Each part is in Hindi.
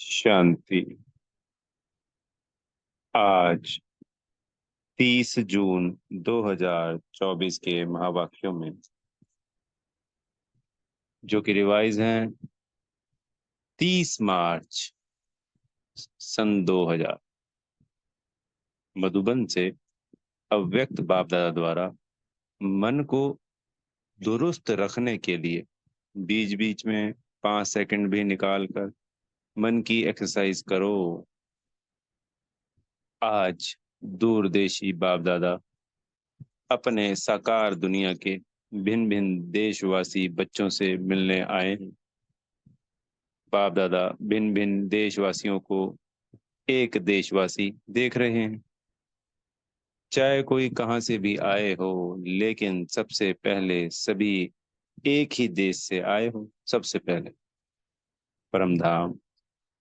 शांति। आज 30 जून 2024 के महावाक्यों में जो कि रिवाइज हैं 30 मार्च सन 2000 मधुबन से अव्यक्त बाप दादा द्वारा मन को दुरुस्त रखने के लिए बीच बीच में 5 सेकंड भी निकाल कर मन की एक्सरसाइज करो। आज दूरदेशी बाप दादा अपने साकार दुनिया के भिन्न भिन्न देशवासी बच्चों से मिलने आए हैं। बाप दादा भिन्न भिन्न देशवासियों को एक देशवासी देख रहे हैं। चाहे कोई कहाँ से भी आए हो, लेकिन सबसे पहले सभी एक ही देश से आए हो। सबसे पहले परम धाम।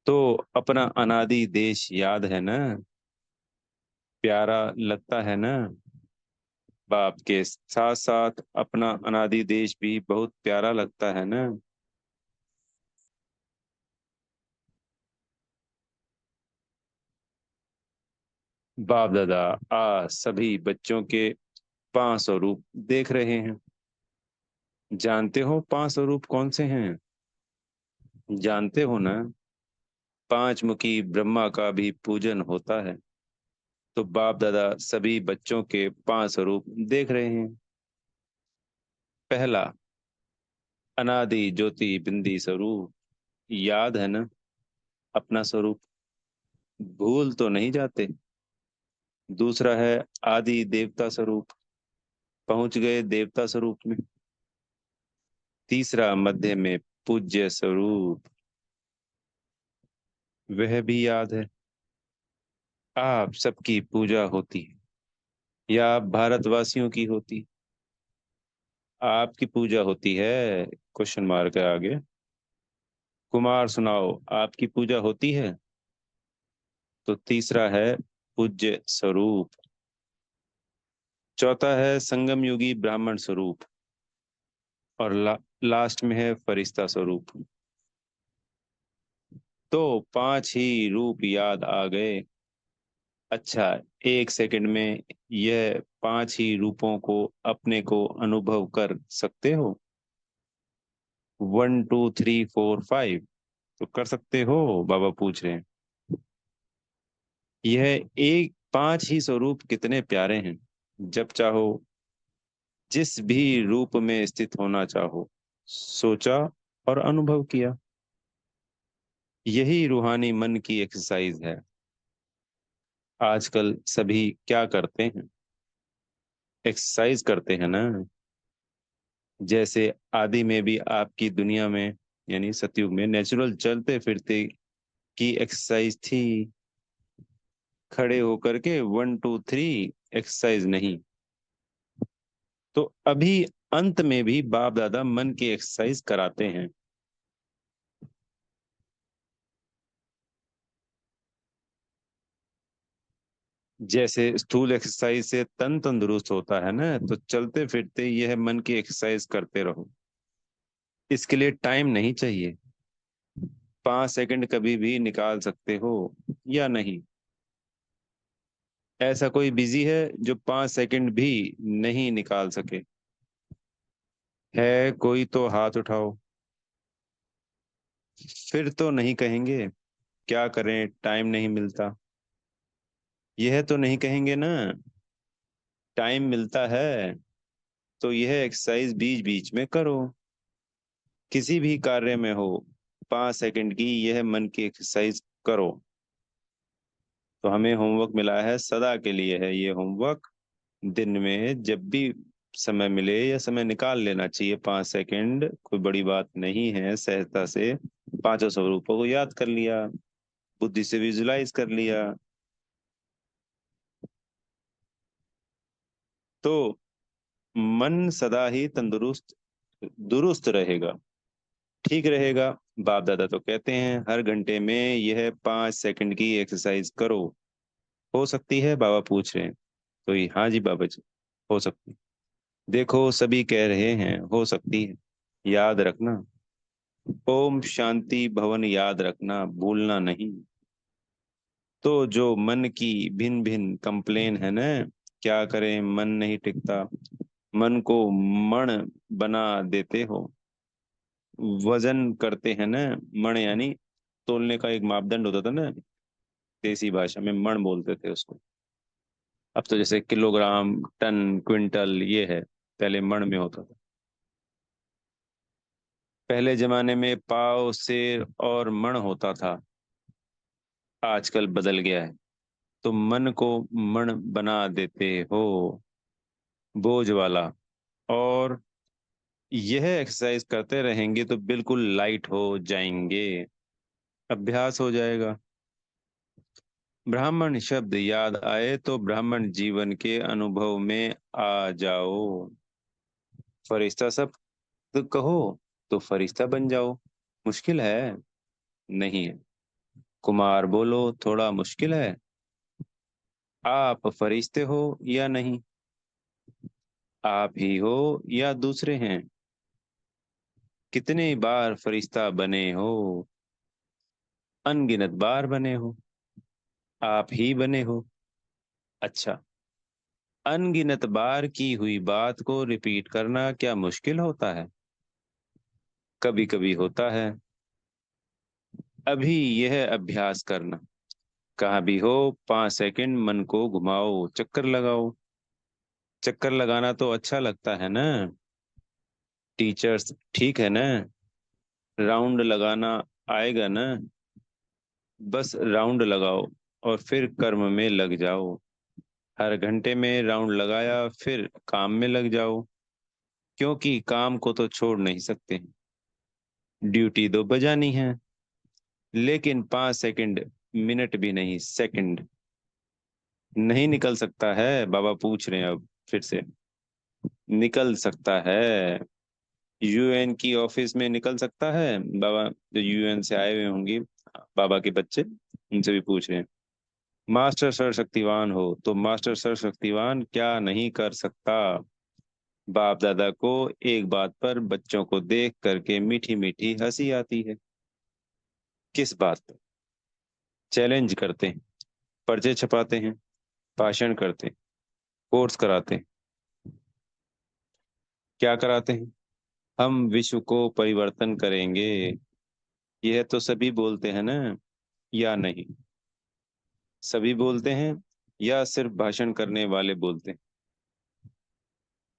तो अपना अनादि देश याद है ना? प्यारा लगता है ना? बाप के साथ साथ अपना अनादि देश भी बहुत प्यारा लगता है ना? बाप दादा सभी बच्चों के 5 स्वरूप देख रहे हैं। जानते हो 5 स्वरूप कौन से हैं? जानते हो ना? 5 मुखी ब्रह्मा का भी पूजन होता है। तो बाप दादा सभी बच्चों के 5 स्वरूप देख रहे हैं। पहला, अनादि ज्योति बिंदी स्वरूप। याद है ना अपना स्वरूप? भूल तो नहीं जाते? दूसरा है आदि देवता स्वरूप। पहुंच गए देवता स्वरूप में। तीसरा, मध्य में पूज्य स्वरूप। वह भी याद है। आप सबकी पूजा होती है या आप भारतवासियों की होती? आपकी पूजा होती है। क्वेश्चन मार्क है आगे। कुमार सुनाओ, आपकी पूजा होती है? तो तीसरा है पूज्य स्वरूप। चौथा है संगम युगी ब्राह्मण स्वरूप। और लास्ट में है फरिश्ता स्वरूप। तो 5 ही रूप याद आ गए। अच्छा, 1 सेकंड में यह 5 ही रूपों को अपने को अनुभव कर सकते हो? 1 2 3 4 5 तो कर सकते हो? बाबा पूछ रहे हैं। यह एक 5 ही स्वरूप कितने प्यारे हैं। जब चाहो जिस भी रूप में स्थित होना चाहो, सोचा और अनुभव किया। यही रूहानी मन की एक्सरसाइज है। आजकल सभी क्या करते हैं? एक्सरसाइज करते हैं ना। जैसे आदि में भी आपकी दुनिया में यानी सतयुग में नेचुरल चलते फिरते की एक्सरसाइज थी। खड़े होकर के 1 2 3 एक्सरसाइज नहीं। तो अभी अंत में भी बाप दादा मन की एक्सरसाइज कराते हैं। जैसे स्थूल एक्सरसाइज से तन तंदुरुस्त होता है ना, तो चलते फिरते यह मन की एक्सरसाइज करते रहो। इसके लिए टाइम नहीं चाहिए। 5 सेकंड कभी भी निकाल सकते हो या नहीं? ऐसा कोई बिजी है जो 5 सेकंड भी नहीं निकाल सके? है कोई तो हाथ उठाओ। फिर तो नहीं कहेंगे क्या करें टाइम नहीं मिलता? यह तो नहीं कहेंगे ना? टाइम मिलता है तो यह एक्सरसाइज बीच बीच में करो। किसी भी कार्य में हो, 5 सेकंड की यह मन की एक्सरसाइज करो। तो हमें होमवर्क मिला है, सदा के लिए है ये होमवर्क। दिन में जब भी समय मिले या समय निकाल लेना चाहिए 5 सेकंड, कोई बड़ी बात नहीं है। सहजता से 5 स्वरूपों को याद कर लिया, बुद्धि से विजुलाइज कर लिया, तो मन सदा ही तंदुरुस्त दुरुस्त रहेगा, ठीक रहेगा। बाप दादा तो कहते हैं हर घंटे में यह 5 सेकंड की एक्सरसाइज करो। हो सकती है? बाबा पूछ रहे हैं। तो ये हाँ जी बाबा जी, हो सकती है। देखो सभी कह रहे हैं हो सकती है। याद रखना, ओम शांति भवन याद रखना, भूलना नहीं। तो जो मन की भिन्न भिन्न कंप्लेन है ना, क्या करें, मन नहीं टिकता, मन को मण बना देते हो। वजन करते हैं ना, मण यानी तोलने का एक मापदंड होता था ना, देसी भाषा में मण बोलते थे उसको। अब तो जैसे किलोग्राम, टन, क्विंटल ये है, पहले मण में होता था। पहले जमाने में पाव, सेर और मण होता था, आजकल बदल गया है। तो मन को मण बना देते हो, बोझ वाला। और यह एक्सरसाइज करते रहेंगे तो बिल्कुल लाइट हो जाएंगे, अभ्यास हो जाएगा। ब्राह्मण शब्द याद आए तो ब्राह्मण जीवन के अनुभव में आ जाओ। फरिश्ता शब्द कहो तो फरिश्ता बन जाओ। मुश्किल है? नहीं है। कुमार बोलो, थोड़ा मुश्किल है? आप फरिश्ते हो या नहीं? आप ही हो या दूसरे हैं? कितने बार फरिश्ता बने हो? अनगिनत बार बने हो। आप ही बने हो। अच्छा, अनगिनत बार की हुई बात को रिपीट करना क्या मुश्किल होता है? कभी कभी होता है। अभी यह अभ्यास करना, कहाँ भी हो 5 सेकंड मन को घुमाओ, चक्कर लगाओ। चक्कर लगाना तो अच्छा लगता है ना? टीचर्स ठीक है ना? राउंड लगाना आएगा ना? बस राउंड लगाओ और फिर कर्म में लग जाओ। हर घंटे में राउंड लगाया, फिर काम में लग जाओ। क्योंकि काम को तो छोड़ नहीं सकते, ड्यूटी तो बजानी है। लेकिन 5 सेकंड, मिनट भी नहीं, सेकंड नहीं निकल सकता है? बाबा पूछ रहे हैं अब फिर से। निकल सकता है। यूएन की ऑफिस में निकल सकता है बाबा? जो यूएन से आए हुए होंगे बाबा के बच्चे, उनसे भी पूछ रहे हैं। मास्टर सर्वशक्तिवान हो तो मास्टर सर्वशक्तिवान क्या नहीं कर सकता? बाप दादा को एक बात पर बच्चों को देख करके मीठी मीठी हंसी आती है। किस बात पर? चैलेंज करते हैं, पर्चे छपाते हैं, भाषण करते हैं, कोर्स कराते हैं। क्या कराते हैं? हम विश्व को परिवर्तन करेंगे, यह तो सभी बोलते हैं ना, या नहीं? सभी बोलते हैं या सिर्फ भाषण करने वाले बोलते हैं?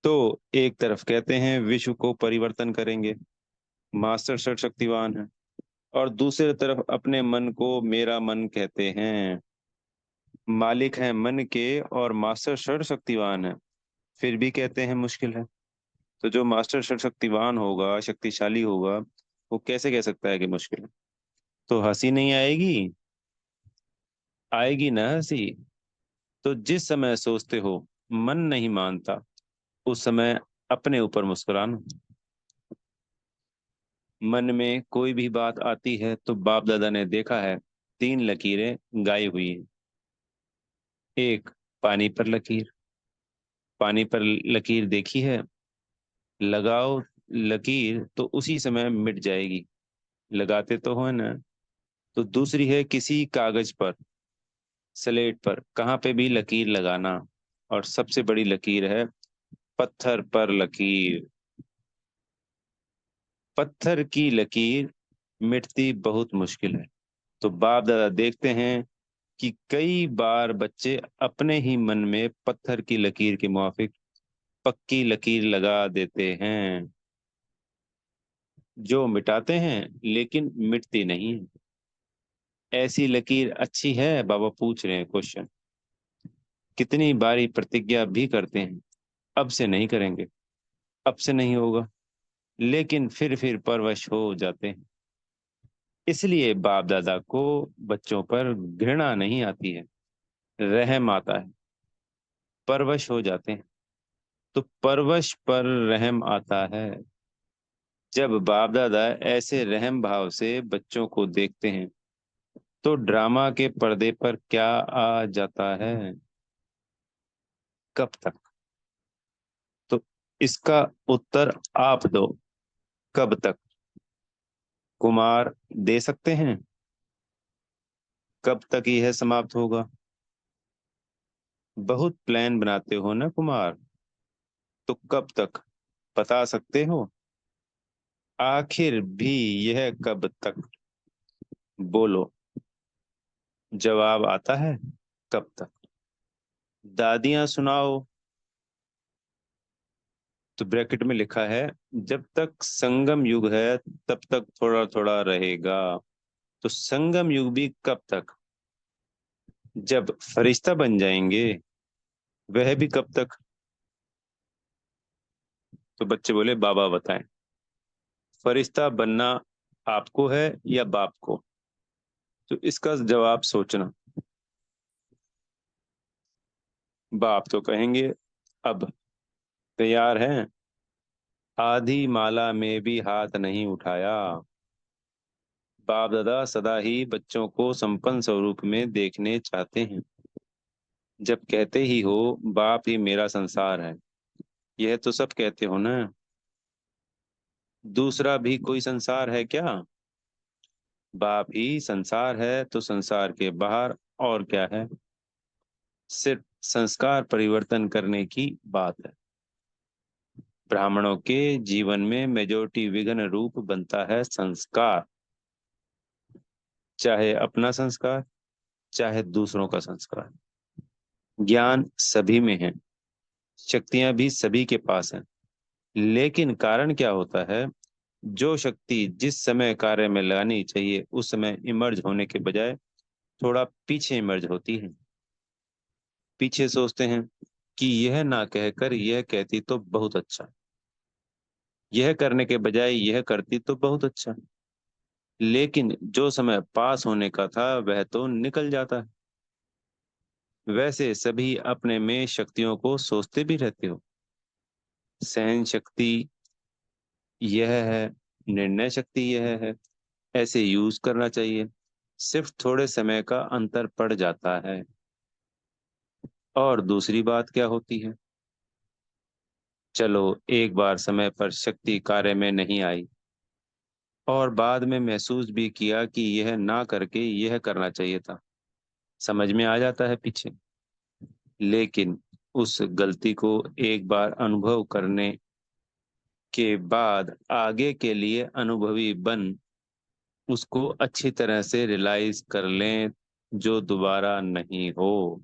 तो एक तरफ कहते हैं विश्व को परिवर्तन करेंगे, मास्टर सर्वशक्तिवान है, और दूसरी तरफ अपने मन को मेरा मन कहते हैं, मालिक हैं मन के और मास्टर सर्वशक्तिवान है, फिर भी कहते हैं मुश्किल है। तो जो मास्टर सर्वशक्तिवान होगा, शक्तिशाली होगा, वो कैसे कह सकता है कि मुश्किल है? तो हंसी नहीं आएगी? आएगी ना हंसी। तो जिस समय सोचते हो मन नहीं मानता, उस समय अपने ऊपर मुस्कुराना। मन में कोई भी बात आती है तो बाप दादा ने देखा है, 3 लकीरें गाई हुई हैं। एक, पानी पर लकीर। पानी पर लकीर देखी है? लगाओ लकीर तो उसी समय मिट जाएगी, लगाते तो हो ना। तो दूसरी है किसी कागज पर, स्लेट पर, कहाँ पे भी लकीर लगाना। और सबसे बड़ी लकीर है पत्थर पर लकीर। पत्थर की लकीर मिटती बहुत मुश्किल है। तो बाप दादा देखते हैं कि कई बार बच्चे अपने ही मन में पत्थर की लकीर के मुआफिक पक्की लकीर लगा देते हैं, जो मिटाते हैं लेकिन मिटती नहीं है। ऐसी लकीर अच्छी है? बाबा पूछ रहे हैं क्वेश्चन। कितनी बारी प्रतिज्ञा भी करते हैं, अब से नहीं करेंगे, अब से नहीं होगा, लेकिन फिर परवश हो जाते हैं। इसलिए बाप दादा को बच्चों पर घृणा नहीं आती है, रहम आता है। परवश हो जाते हैं। तो परवश पर रहम आता है। जब बाप दादा ऐसे रहम भाव से बच्चों को देखते हैं तो ड्रामा के पर्दे पर क्या आ जाता है? कब तक? तो इसका उत्तर आप दो, कब तक? कुमार दे सकते हैं? कब तक यह समाप्त होगा? बहुत प्लान बनाते हो ना कुमार, तो कब तक बता सकते हो? आखिर भी यह कब तक? बोलो, जवाब आता है कब तक? दादियां सुनाओ। तो ब्रैकेट में लिखा है, जब तक संगम युग है तब तक थोड़ा थोड़ा रहेगा। तो संगम युग भी कब तक? जब फरिश्ता बन जाएंगे। वह भी कब तक? तो बच्चे बोले, बाबा बताएं। फरिश्ता बनना आपको है या बाप को? तो इसका जवाब सोचना। बाप तो कहेंगे। अब तैयार हैं? आधी माला में भी हाथ नहीं उठाया। बाप दादा सदा ही बच्चों को संपन्न स्वरूप में देखने चाहते हैं। जब कहते ही हो बाप ही मेरा संसार है, यह तो सब कहते हो ना। दूसरा भी कोई संसार है क्या? बाप ही संसार है तो संसार के बाहर और क्या है? सिर्फ संस्कार परिवर्तन करने की बात है। ब्राह्मणों के जीवन में मेजोरिटी विघ्न रूप बनता है संस्कार। चाहे अपना संस्कार, चाहे दूसरों का संस्कार। ज्ञान सभी में है, शक्तियां भी सभी के पास हैं। लेकिन कारण क्या होता है? जो शक्ति जिस समय कार्य में लगानी चाहिए उस समय इमर्ज होने के बजाय थोड़ा पीछे इमर्ज होती है। पीछे सोचते हैं कि यह ना कहकर यह कहती तो बहुत अच्छा, यह करने के बजाय यह करती तो बहुत अच्छा। लेकिन जो समय पास होने का था वह तो निकल जाता है। वैसे सभी अपने में शक्तियों को सोचते भी रहते हो। सहन शक्ति यह है, निर्णय शक्ति यह है, ऐसे यूज करना चाहिए। सिर्फ थोड़े समय का अंतर पड़ जाता है। और दूसरी बात क्या होती है? चलो, एक बार समय पर शक्ति कार्य में नहीं आई और बाद में महसूस भी किया कि यह ना करके यह करना चाहिए था, समझ में आ जाता है पीछे। लेकिन उस गलती को एक बार अनुभव करने के बाद आगे के लिए अनुभवी बन उसको अच्छी तरह से रियलाइज कर लें, जो दोबारा नहीं हो।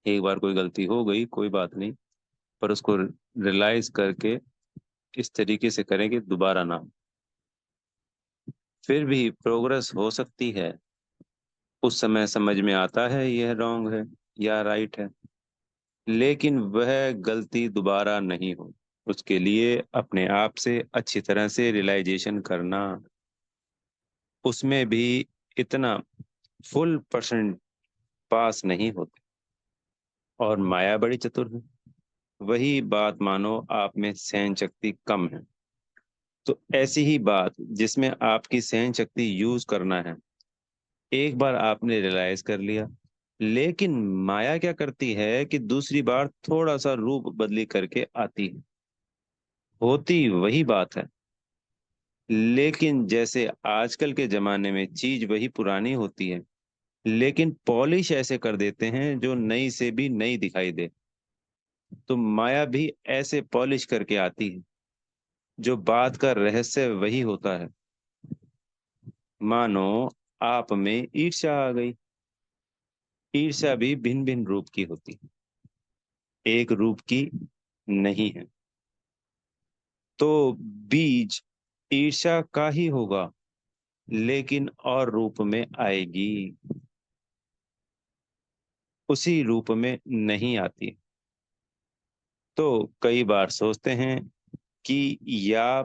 एक बार कोई गलती हो गई कोई बात नहीं, पर उसको रियलाइज करके इस तरीके से करें कि दोबारा ना हो। फिर भी प्रोग्रेस हो सकती है। उस समय समझ में आता है यह रॉन्ग है या राइट है, लेकिन वह गलती दोबारा नहीं हो। उसके लिए अपने आप से अच्छी तरह से रियलाइजेशन करना। उसमें भी इतना फुल परसेंट पास नहीं होते। और माया बड़ी चतुर है। वही बात मानो आप में सहन शक्ति कम है, तो ऐसी ही बात जिसमें आपकी सहन शक्ति यूज करना है, एक बार आपने रियलाइज कर लिया। लेकिन माया क्या करती है कि दूसरी बार थोड़ा सा रूप बदली करके आती है। होती वही बात है, लेकिन जैसे आजकल के जमाने में चीज वही पुरानी होती है, लेकिन पॉलिश ऐसे कर देते हैं जो नई से भी नई दिखाई दे। तो माया भी ऐसे पॉलिश करके आती है, जो बात का रहस्य वही होता है। मानो आप में ईर्ष्या आ गई। ईर्ष्या भी भिन्न भिन्न रूप की होती है, एक रूप की नहीं है। तो बीज ईर्ष्या का ही होगा, लेकिन और रूप में आएगी, उसी रूप में नहीं आती। तो कई बार सोचते हैं कि या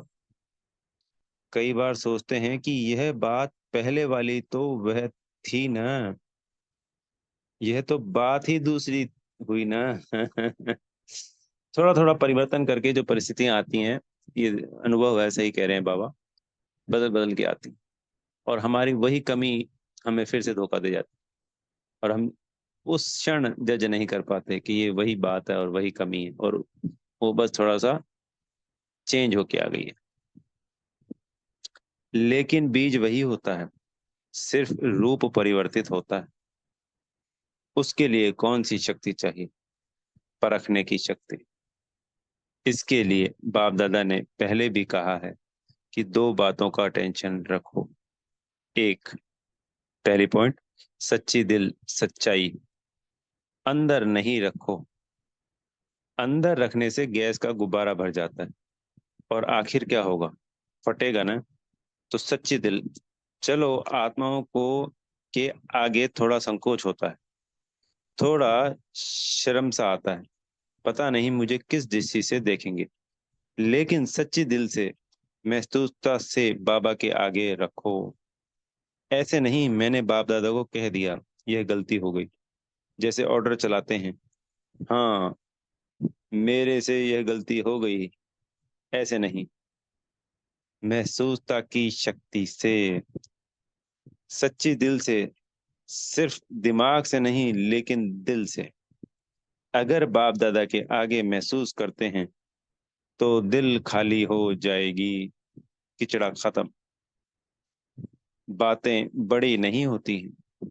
कई बार सोचते हैं कि यह बात पहले वाली तो वह थी ना, यह तो बात ही दूसरी हुई ना। थोड़ा थोड़ा परिवर्तन करके जो परिस्थितियां आती हैं, ये अनुभव ऐसे ही कह रहे हैं बाबा, बदल बदल के आती। और हमारी वही कमी हमें फिर से धोखा दे जाती, और हम उस क्षण जज नहीं कर पाते कि ये वही बात है और वही कमी है, और वो बस थोड़ा सा चेंज होके आ गई है। लेकिन बीज वही होता है, सिर्फ रूप परिवर्तित होता है। उसके लिए कौन सी शक्ति चाहिए? परखने की शक्ति। इसके लिए बाप दादा ने पहले भी कहा है कि दो बातों का टेंशन रखो। एक, पहली पॉइंट, सच्ची दिल सच्चाई अंदर नहीं रखो। अंदर रखने से गैस का गुब्बारा भर जाता है और आखिर क्या होगा? फटेगा ना। तो सच्ची दिल, चलो आत्माओं को के आगे थोड़ा संकोच होता है, थोड़ा शर्म सा आता है, पता नहीं मुझे किस दृष्टि से देखेंगे। लेकिन सच्ची दिल से महसूसता से बाबा के आगे रखो। ऐसे नहीं मैंने बाप दादा को कह दिया, यह गलती हो गई, जैसे ऑर्डर चलाते हैं। हाँ, मेरे से यह गलती हो गई। ऐसे नहीं, महसूसता की शक्ति से, सच्ची दिल से, सिर्फ दिमाग से नहीं लेकिन दिल से। अगर बाप दादा के आगे महसूस करते हैं तो दिल खाली हो जाएगी, किचड़ा खत्म। बातें बड़ी नहीं होती,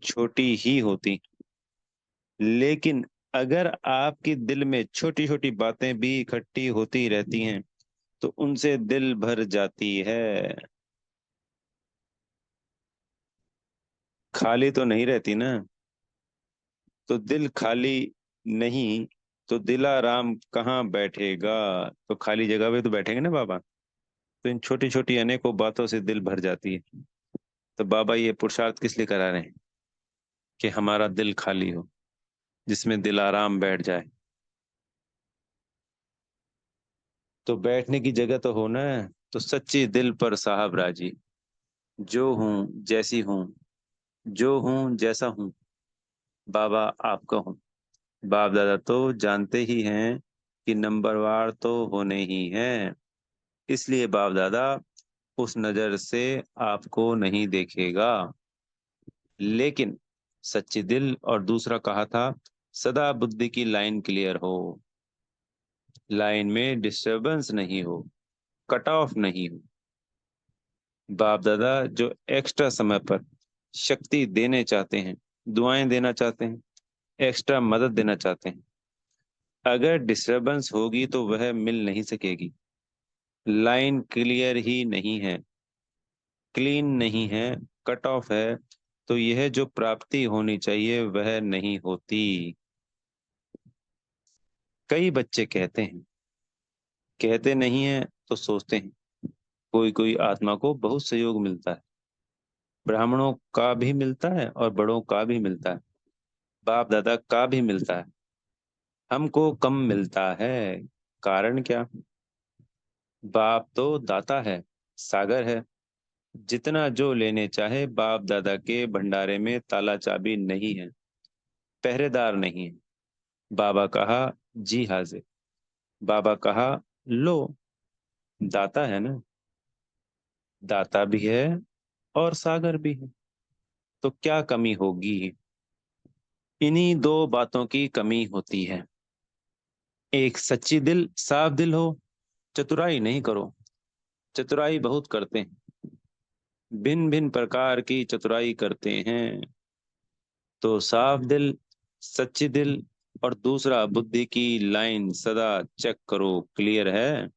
छोटी ही होती। लेकिन अगर आपके दिल में छोटी छोटी बातें भी इकट्ठी होती रहती हैं तो उनसे दिल भर जाती है। खाली तो नहीं रहती ना। तो दिल खाली नहीं तो दिलाराम कहाँ बैठेगा? तो खाली जगह पे तो बैठेंगे ना बाबा। तो इन छोटी छोटी अनेकों बातों से दिल भर जाती है। तो बाबा ये पुरुषार्थ किस लिए करा रहे हैं? कि हमारा दिल खाली हो, जिसमें दिलाराम बैठ जाए। तो बैठने की जगह तो हो ना। तो सच्ची दिल पर साहब राजी, जो हूँ जैसी हूँ, जो हूँ जैसा हूँ, बाबा आपका हूँ। बाप दादा तो जानते ही हैं कि नंबरवार तो होने ही हैं। इसलिए बाप दादा उस नजर से आपको नहीं देखेगा। लेकिन सच्ची दिल और दूसरा कहा था, सदा बुद्धि की लाइन क्लियर हो, लाइन में डिस्टरबेंस नहीं हो, कट ऑफ नहीं हो। बाप दादा जो एक्स्ट्रा समय पर शक्ति देने चाहते हैं, दुआएं देना चाहते हैं, एक्स्ट्रा मदद देना चाहते हैं, अगर डिस्टरबेंस होगी तो वह मिल नहीं सकेगी। लाइन क्लियर ही नहीं है, क्लीन नहीं है, कट ऑफ है, तो यह जो प्राप्ति होनी चाहिए वह नहीं होती। कई बच्चे कहते हैं, कहते नहीं है तो सोचते हैं, कोई कोई आत्मा को बहुत सहयोग मिलता है, ब्राह्मणों का भी मिलता है और बड़ों का भी मिलता है, बाप दादा का भी मिलता है, हमको कम मिलता है। कारण क्या? बाप तो दाता है, सागर है, जितना जो लेने चाहे। बाप दादा के भंडारे में ताला चाबी नहीं है, पहरेदार नहीं है। बाबा कहा, जी हाजिर। बाबा कहा, लो। दाता है ना, दाता भी है और सागर भी है, तो क्या कमी होगी? इन्हीं दो बातों की कमी होती है। एक, सच्ची दिल, साफ दिल हो। चतुराई नहीं करो, चतुराई बहुत करते हैं, भिन्न भिन्न प्रकार की चतुराई करते हैं। तो साफ दिल, सच्ची दिल, और दूसरा बुद्धि की लाइन सदा चेक करो, क्लियर है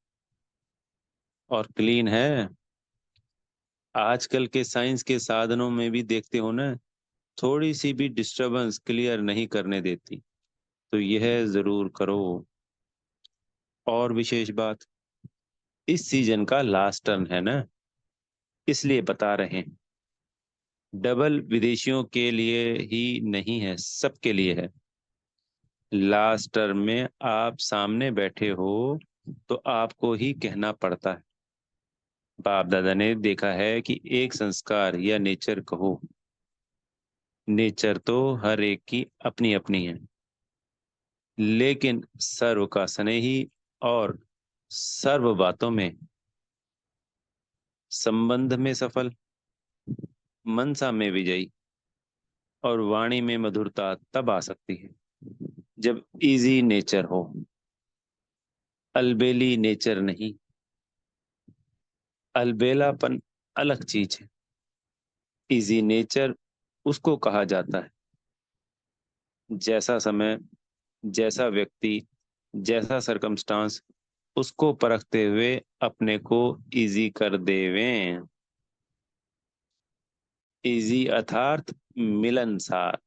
और क्लीन है। आजकल के साइंस के साधनों में भी देखते हो ना, थोड़ी सी भी डिस्टरबेंस क्लियर नहीं करने देती। तो यह जरूर करो। और विशेष बात, इस सीजन का लास्ट टर्न है ना, इसलिए बता रहे हैं। डबल विदेशियों के लिए ही नहीं है, सबके लिए है। लास्ट टर्म में आप सामने बैठे हो तो आपको ही कहना पड़ता है। बाप दादा ने देखा है कि एक संस्कार या नेचर कहो, नेचर तो हर एक की अपनी अपनी है, लेकिन सर्व का स्नेही और सर्व बातों में, संबंध में सफल, मनसा में विजयी और वाणी में मधुरता तब आ सकती है जब इजी नेचर हो, अलबेली नेचर नहीं। अलबेलापन अलग चीज है। इजी नेचर उसको कहा जाता है जैसा समय, जैसा व्यक्ति, जैसा सरकमस्टांस उसको परखते हुए अपने को इजी कर देवें। इजी अर्थात मिलनसार।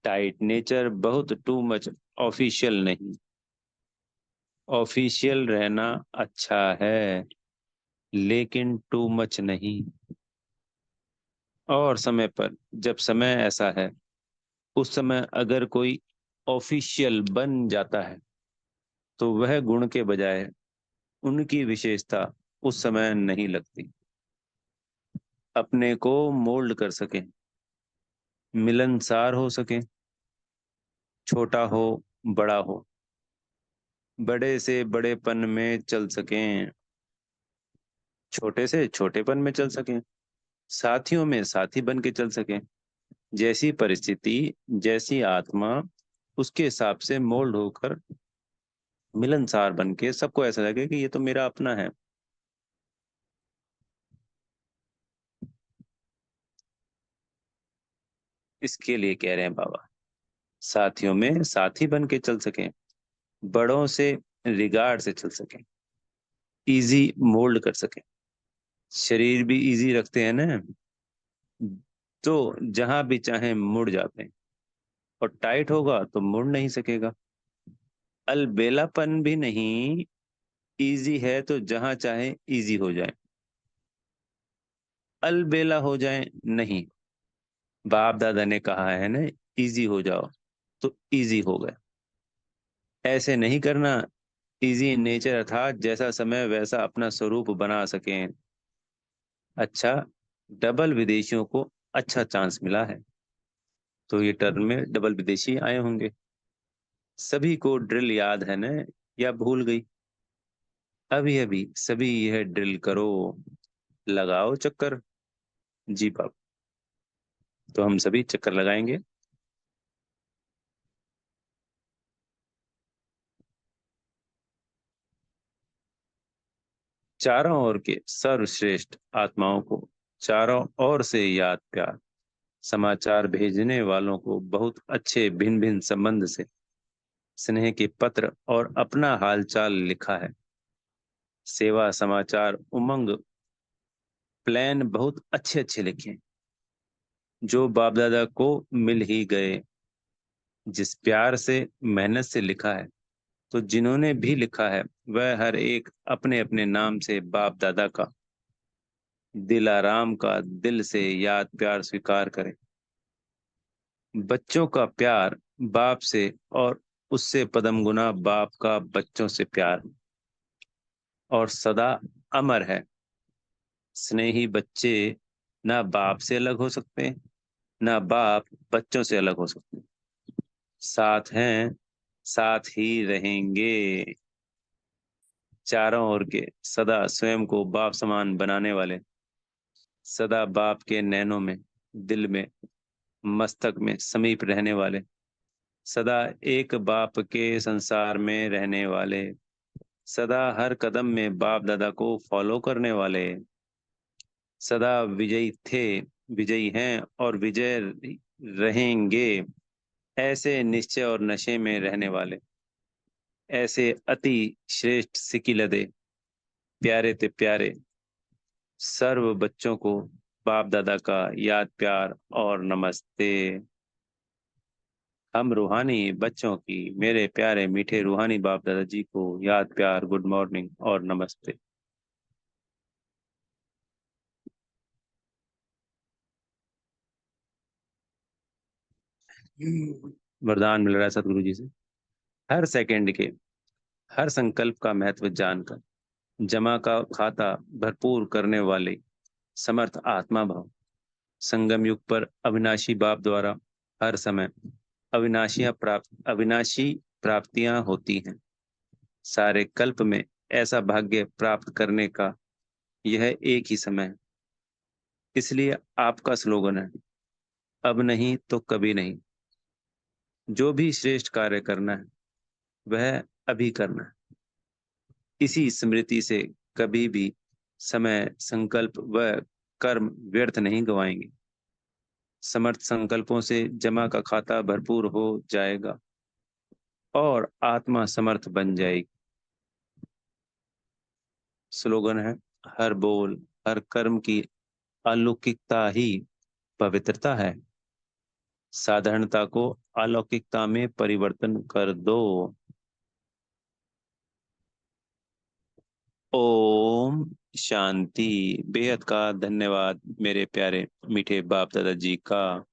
टाइट नेचर बहुत टू मच ऑफिशियल नहीं। ऑफिशियल रहना अच्छा है लेकिन टू मच नहीं। और समय पर जब समय ऐसा है उस समय अगर कोई ऑफिशियल बन जाता है तो वह गुण के बजाय उनकी विशेषता उस समय नहीं लगती। अपने को मोल्ड कर सके, मिलनसार हो सके, छोटा हो बड़ा हो, बड़े से बड़ेपन में चल सकें, छोटे से छोटेपन में चल सकें, साथियों में साथी बन के चल सकें। जैसी परिस्थिति, जैसी आत्मा, उसके हिसाब से मोल्ड होकर मिलनसार बन के सबको ऐसा लगे कि ये तो मेरा अपना है। इसके लिए कह रहे हैं बाबा, साथियों में साथी बन के चल सकें, बड़ों से रिगार्ड से चल सकें, इजी मोल्ड कर सकें। शरीर भी इजी रखते हैं ना, तो जहां भी चाहे मुड़ जाते हैं। और टाइट होगा तो मुड़ नहीं सकेगा। अलबेलापन भी नहीं, इजी है तो जहां चाहे इजी हो जाए। अलबेला हो जाए नहीं। बाप दादा ने कहा है ना, इजी हो जाओ, तो इजी हो गए। ऐसे नहीं करना। इजी नेचर अर्थात जैसा समय वैसा अपना स्वरूप बना सकें। अच्छा, डबल विदेशियों को अच्छा चांस मिला है, तो ये टर्म में डबल विदेशी आए होंगे। सभी को ड्रिल याद है ना, या भूल गई? अभी अभी सभी यह ड्रिल करो, लगाओ चक्कर। जी बाप, तो हम सभी चक्कर लगाएंगे। चारों ओर के सर्वश्रेष्ठ आत्माओं को चारों ओर से याद प्यार। समाचार भेजने वालों को बहुत अच्छे भिन्न भिन्न संबंध से स्नेह के पत्र और अपना हालचाल लिखा है। सेवा समाचार उमंग प्लान बहुत अच्छे अच्छे लिखे, जो बाप दादा को मिल ही गए। जिस प्यार से मेहनत से लिखा है, तो जिन्होंने भी लिखा है वह हर एक अपने अपने नाम से बाप दादा का दिलाराम का दिल से याद प्यार स्वीकार करें। बच्चों का प्यार बाप से और उससे पदम गुना बाप का बच्चों से प्यार और सदा अमर है। स्नेही बच्चे ना बाप से अलग हो सकते, ना बाप बच्चों से अलग हो सकते। साथ हैं, साथ ही रहेंगे। चारों ओर के सदा स्वयं को बाप समान बनाने वाले, सदा बाप के नैनों में, दिल में, मस्तक में समीप रहने वाले, सदा एक बाप के संसार में रहने वाले, सदा हर कदम में बाप दादा को फॉलो करने वाले, सदा विजयी थे, विजयी हैं और विजय रहेंगे। ऐसे निश्चय और नशे में रहने वाले, ऐसे अति श्रेष्ठ सिकिलदे, प्यारे ते प्यारे सर्व बच्चों को बाप दादा का याद प्यार और नमस्ते। हम रूहानी बच्चों की मेरे प्यारे मीठे रूहानी बाप दादाजी को याद प्यार, गुड मॉर्निंग और नमस्ते। वरदान मिल रहा है सतगुरु जी से। हर सेकंड के हर संकल्प का महत्व जानकर जमा का खाता भरपूर करने वाले समर्थ आत्मा भाव संगम युग पर अविनाशी बाप द्वारा हर समय अविनाशी प्राप्तियां होती हैं। सारे कल्प में ऐसा भाग्य प्राप्त करने का यह एक ही समय है। इसलिए आपका स्लोगन है, अब नहीं तो कभी नहीं। जो भी श्रेष्ठ कार्य करना है वह अभी करना है। इसी स्मृति से कभी भी समय, संकल्प व कर्म व्यर्थ नहीं गवाएंगे। समर्थ संकल्पों से जमा का खाता भरपूर हो जाएगा और आत्मा समर्थ बन जाएगी। स्लोगन है, हर बोल, हर कर्म की अलौकिकता ही पवित्रता है। साधारणता को अलौकिकता में परिवर्तन कर दो। ओम शांति। बेहद का धन्यवाद मेरे प्यारे मीठे बाप दादा जी का।